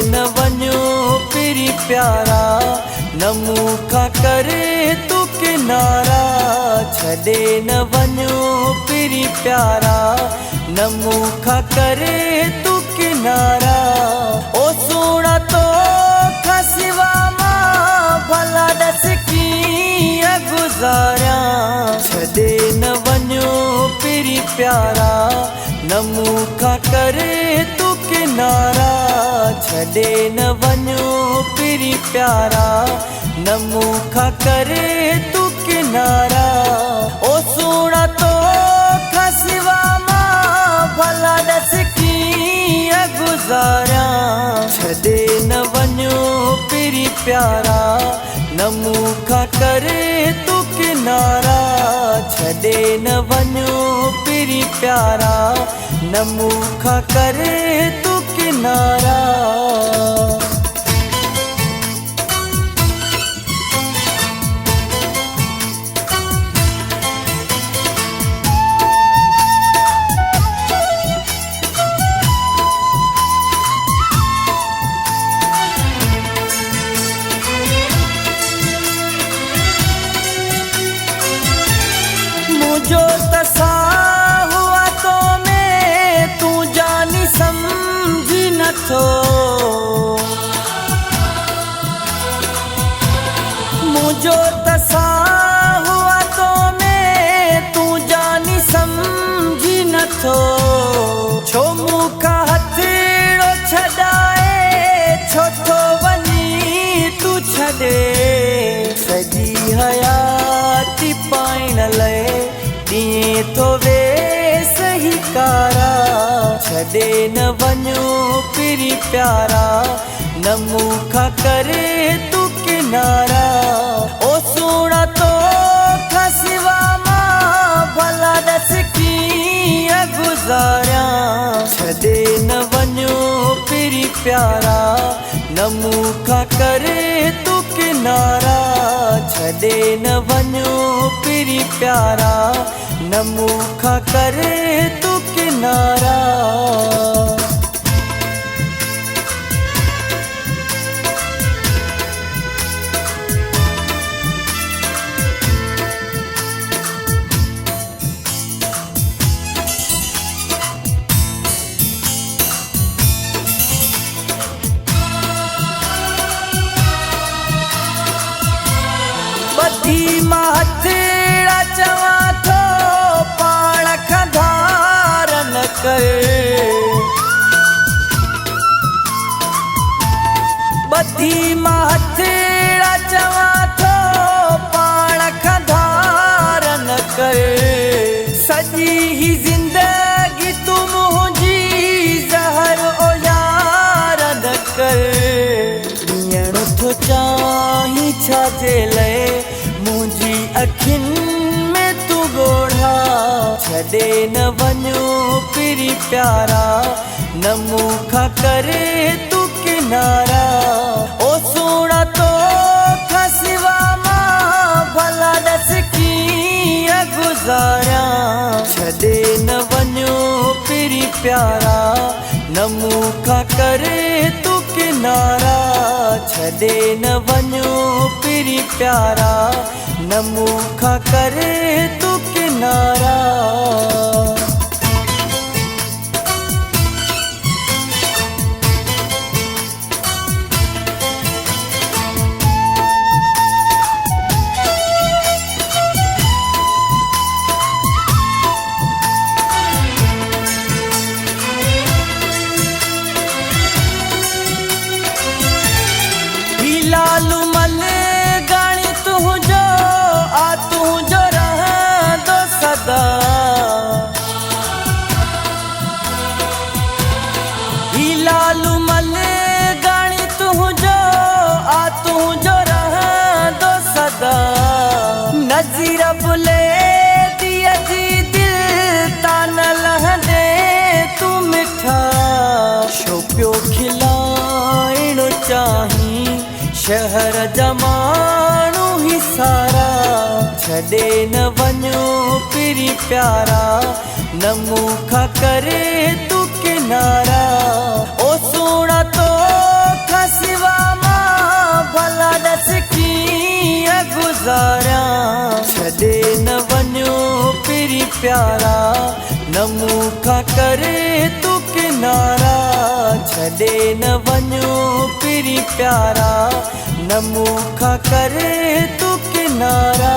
न वञो पिरी प्यारा न मूंखां करे तू किनारा छॾे न वञो पिरी प्यारा न मूंखां करे तू किनारा ओ सोना तो खसिवा मां भला दस कीअं गुज़ारिया छॾे न वञो पिरी प्यारा न मूंखां करे तू किनारा छॾे न वञो पिरी प्यारा न मूंखां करे तू किनारा ओ सोना तो खसिवा मां भला दस कीअं गुज़ारिया छॾे न वञो पिरी प्यारा न मूंखां करे तू किनारा छॾे न वञो पिरी प्यारा न मूंखां करे तू किनारा मुझो तसा हुआ तो मैं तू जानी समझी न थो मुझो तसा हुआ तो मैं तू जानी समझी न थो छो मूंखां हथेड़ो छॾाए छो थो वञी तू छॾे सॼी हयाती पाइण लाइ ॾींहुं थो वे सही कारा छॾे न वञो पिरी प्यारा न मूंखां करे तू किनारा ओ सोना तो खसिवा मां भला दस कीअं गुज़ारिया छॾे न वञो पिरी प्यारा न मूंखां करे तू किनारा छॾे न वञो पिरी प्यारा न मूंखां करे तू किनारा ॿधी मां हथेड़ा चवां थो पाण खां धार न कर ॿधी मां हथेड़ा चवां थो पाण खां धार न कर सॼी ही ज़िंदगी तू मुंहिंजी ज़हर ओ यार न कर ॾियण थो चाहीं छाजे लाइ मुंहिंजी अखियुनि में तू ॻोढ़ा छॾे न वञो पिरी प्यारा न मूंखां करे तू किनारा ओ सोना तो खसिवा मां भला दस कीअं गुज़ारिया छॾे न वञो पिरी प्यारा न मूंखां करे तू किनारा छॾे न वञो पिरी प्यारा न मूंखां करे तू किनारा लालू मल गाणी तुंहिंजो आ तुंहिंजो रहंदो सदा ही लालू मल गाणी तुंहिंजो आ तुंहिंजो रहंदो सदा नज़ीर बुले दिया जी दिल तान लहंदे तू मिठा शो पियो खिलाइणो चाहीं शहर जमानू ही सारा छॾे न वञो पिरी प्यारा न मूंखां करे तू किनारा ओ सोना तो प्यारा न मूंखां करे तू किनारा छॾे न वञो पिरी प्यारा न मूंखां करे तू किनारा।